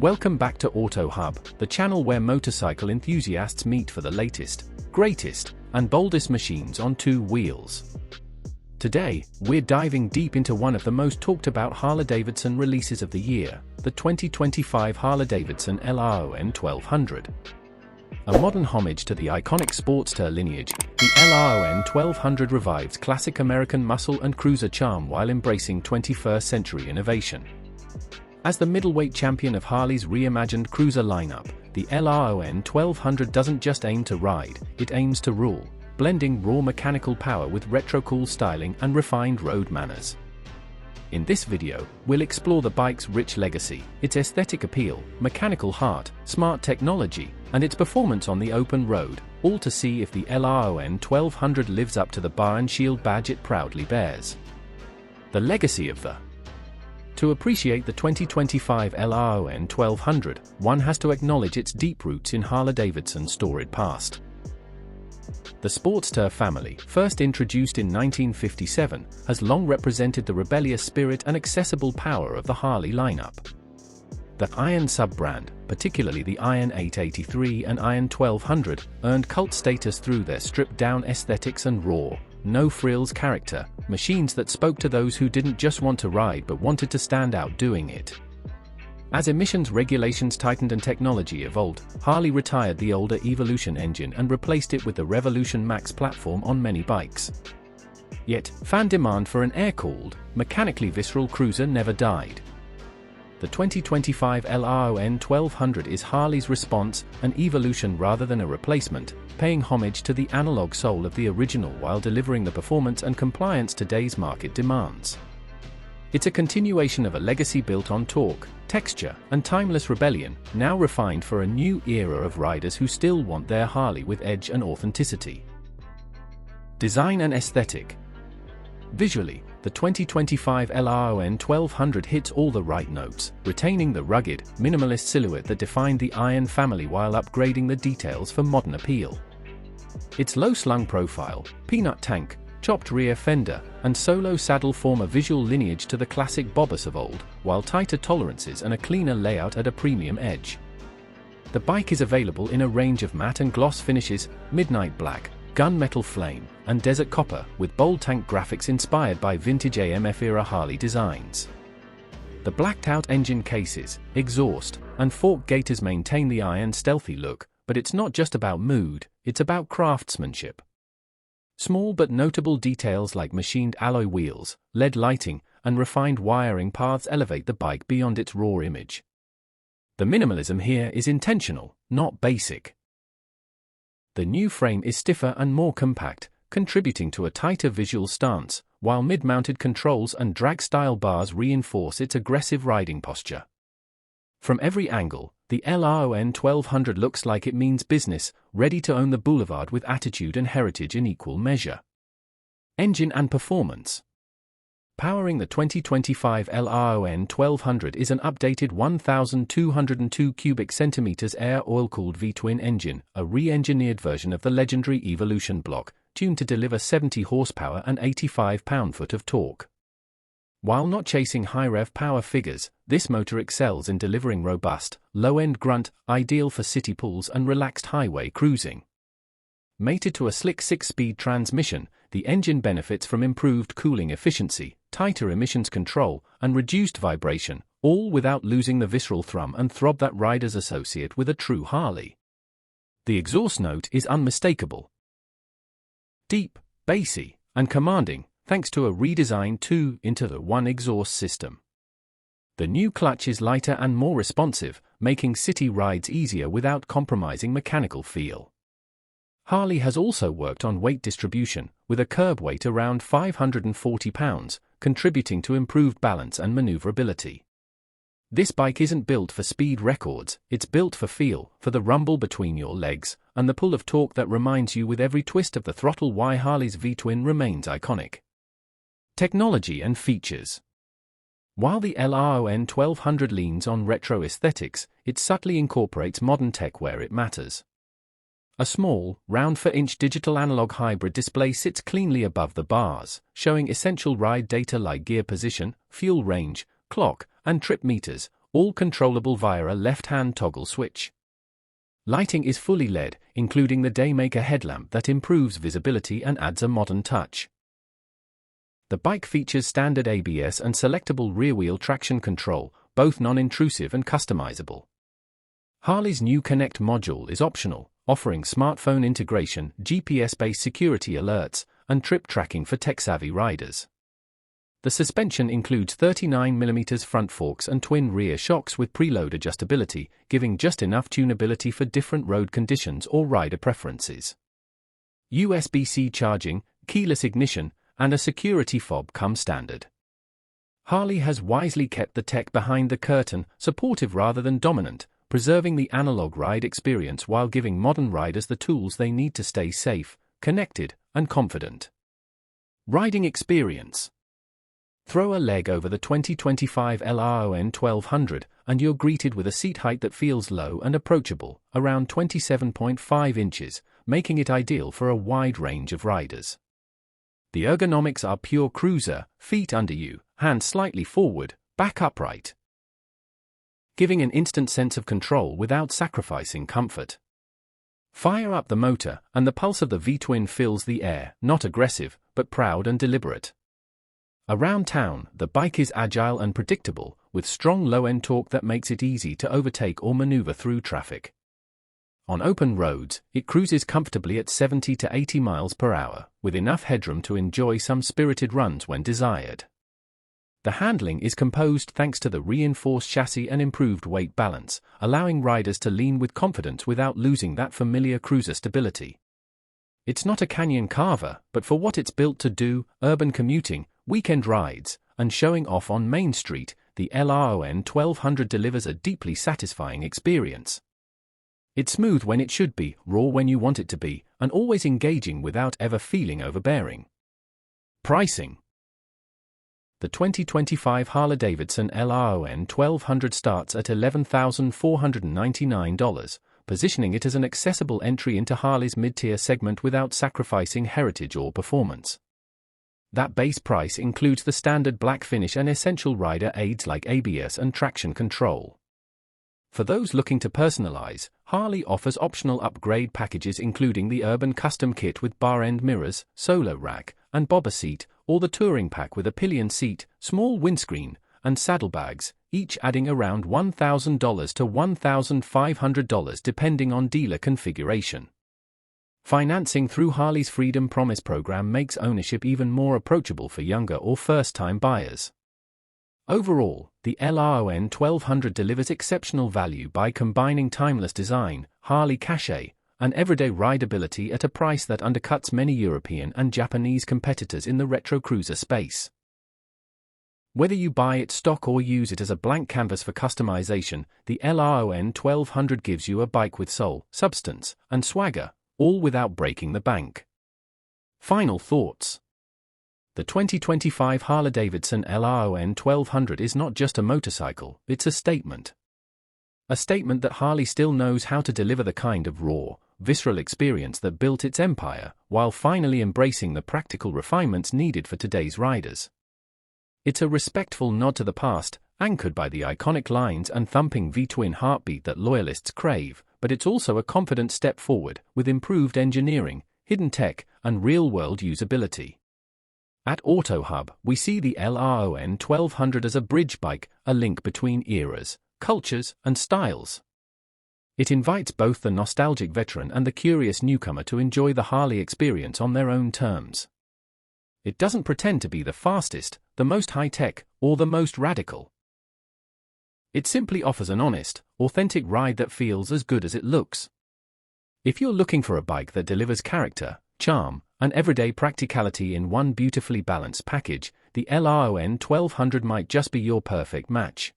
Welcome back to Auto Hub, the channel where motorcycle enthusiasts meet for the latest, greatest, and boldest machines on two wheels. Today, we're diving deep into one of the most talked about Harley-Davidson releases of the year, the 2025 Harley-Davidson LRON 1200. A modern homage to the iconic Sportster lineage, the LRON 1200 revives classic American muscle and cruiser charm while embracing 21st century innovation. As the middleweight champion of Harley's reimagined cruiser lineup, the LRON 1200 doesn't just aim to ride, it aims to rule, blending raw mechanical power with retro-cool styling and refined road manners. In this video, we'll explore the bike's rich legacy, its aesthetic appeal, mechanical heart, smart technology, and its performance on the open road, all to see if the LRON 1200 lives up to the bar and shield badge it proudly bears. The legacy of the To appreciate the 2025 LRON 1200, one has to acknowledge its deep roots in Harley-Davidson's storied past. The Sportster family, first introduced in 1957, has long represented the rebellious spirit and accessible power of the Harley lineup. The Iron sub-brand, particularly the Iron 883 and Iron 1200, earned cult status through their stripped-down aesthetics and raw, no-frills character, machines that spoke to those who didn't just want to ride but wanted to stand out doing it. As emissions regulations tightened and technology evolved, Harley retired the older Evolution engine and replaced it with the Revolution Max platform on many bikes. Yet, fan demand for an air-cooled, mechanically visceral cruiser never died. The 2025 LRON 1200 is Harley's response, an evolution rather than a replacement, paying homage to the analog soul of the original while delivering the performance and compliance today's market demands. It's a continuation of a legacy built on torque, texture, and timeless rebellion, now refined for a new era of riders who still want their Harley with edge and authenticity. Design and aesthetic. Visually, the 2025 LRON 1200 hits all the right notes, retaining the rugged, minimalist silhouette that defined the Iron family while upgrading the details for modern appeal. Its low-slung profile, peanut tank, chopped rear fender, and solo saddle form a visual lineage to the classic Bobus of old, while tighter tolerances and a cleaner layout add a premium edge. The bike is available in a range of matte and gloss finishes, midnight black, gunmetal flame, and desert copper, with bold tank graphics inspired by vintage AMF-era Harley designs. The blacked-out engine cases, exhaust, and fork gaiters maintain the Iron stealthy look, but it's not just about mood, it's about craftsmanship. Small but notable details like machined alloy wheels, LED lighting, and refined wiring paths elevate the bike beyond its raw image. The minimalism here is intentional, not basic. The new frame is stiffer and more compact, contributing to a tighter visual stance, while mid-mounted controls and drag-style bars reinforce its aggressive riding posture. From every angle, the LRON 1200 looks like it means business, ready to own the boulevard with attitude and heritage in equal measure. Engine and performance. Powering the 2025 LRON 1200 is an updated 1,202 cubic centimeters air oil-cooled V-twin engine, a re-engineered version of the legendary Evolution block, tuned to deliver 70 horsepower and 85 pound-foot of torque. While not chasing high-rev power figures, this motor excels in delivering robust, low-end grunt, ideal for city pulls and relaxed highway cruising. Mated to a slick 6-speed transmission, the engine benefits from improved cooling efficiency, tighter emissions control, and reduced vibration, all without losing the visceral thrum and throb that riders associate with a true Harley. The exhaust note is unmistakable. Deep, bassy, and commanding, thanks to a redesigned 2-into-1 exhaust system. The new clutch is lighter and more responsive, making city rides easier without compromising mechanical feel. Harley has also worked on weight distribution, with a curb weight around 540 pounds, contributing to improved balance and maneuverability. This bike isn't built for speed records, it's built for feel, for the rumble between your legs, and the pull of torque that reminds you with every twist of the throttle why Harley's V-twin remains iconic. Technology and features. While the LRON 1200 leans on retro aesthetics, it subtly incorporates modern tech where it matters. A small, round 4-inch digital analog hybrid display sits cleanly above the bars, showing essential ride data like gear position, fuel range, clock, and trip meters, all controllable via a left-hand toggle switch. Lighting is fully LED, including the Daymaker headlamp that improves visibility and adds a modern touch. The bike features standard ABS and selectable rear-wheel traction control, both non-intrusive and customizable. Harley's new Connect module is optional, offering smartphone integration, GPS-based security alerts, and trip tracking for tech-savvy riders. The suspension includes 39mm front forks and twin rear shocks with preload adjustability, giving just enough tunability for different road conditions or rider preferences. USB-C charging, keyless ignition, and a security fob come standard. Harley has wisely kept the tech behind the curtain, supportive rather than dominant, preserving the analog ride experience while giving modern riders the tools they need to stay safe, connected, and confident. Riding experience. Throw a leg over the 2025 LRON 1200 and you're greeted with a seat height that feels low and approachable, around 27.5 inches, making it ideal for a wide range of riders. The ergonomics are pure cruiser, feet under you, hands slightly forward, back upright, giving an instant sense of control without sacrificing comfort. Fire up the motor, and the pulse of the V-twin fills the air, not aggressive, but proud and deliberate. Around town, the bike is agile and predictable, with strong low-end torque that makes it easy to overtake or maneuver through traffic. On open roads, it cruises comfortably at 70 to 80 miles per hour, with enough headroom to enjoy some spirited runs when desired. The handling is composed thanks to the reinforced chassis and improved weight balance, allowing riders to lean with confidence without losing that familiar cruiser stability. It's not a canyon carver, but for what it's built to do, urban commuting, weekend rides, and showing off on Main Street, the LRON 1200 delivers a deeply satisfying experience. It's smooth when it should be, raw when you want it to be, and always engaging without ever feeling overbearing. Pricing. The 2025 Harley-Davidson LRON 1200 starts at $11,499, positioning it as an accessible entry into Harley's mid-tier segment without sacrificing heritage or performance. That base price includes the standard black finish and essential rider aids like ABS and traction control. For those looking to personalize, Harley offers optional upgrade packages including the Urban Custom Kit with bar-end mirrors, solo rack, and bobber seat, or the Touring Pack with a pillion seat, small windscreen, and saddlebags, each adding around $1,000 to $1,500 depending on dealer configuration. Financing through Harley's Freedom Promise program makes ownership even more approachable for younger or first-time buyers. Overall, the LRON 1200 delivers exceptional value by combining timeless design, Harley cachet, and everyday rideability at a price that undercuts many European and Japanese competitors in the retro cruiser space. Whether you buy it stock or use it as a blank canvas for customization, the LRON 1200 gives you a bike with soul, substance, and swagger, all without breaking the bank. Final thoughts. The 2025 Harley-Davidson LRON 1200 is not just a motorcycle, it's a statement. A statement that Harley still knows how to deliver the kind of raw, visceral experience that built its empire, while finally embracing the practical refinements needed for today's riders. It's a respectful nod to the past, anchored by the iconic lines and thumping V-twin heartbeat that loyalists crave, but it's also a confident step forward, with improved engineering, hidden tech, and real-world usability. At AutoHub, we see the LRON 1200 as a bridge bike, a link between eras, cultures, and styles. It invites both the nostalgic veteran and the curious newcomer to enjoy the Harley experience on their own terms. It doesn't pretend to be the fastest, the most high-tech, or the most radical. It simply offers an honest, authentic ride that feels as good as it looks. If you're looking for a bike that delivers character, charm, and everyday practicality in one beautifully balanced package, the LRON 1200 might just be your perfect match.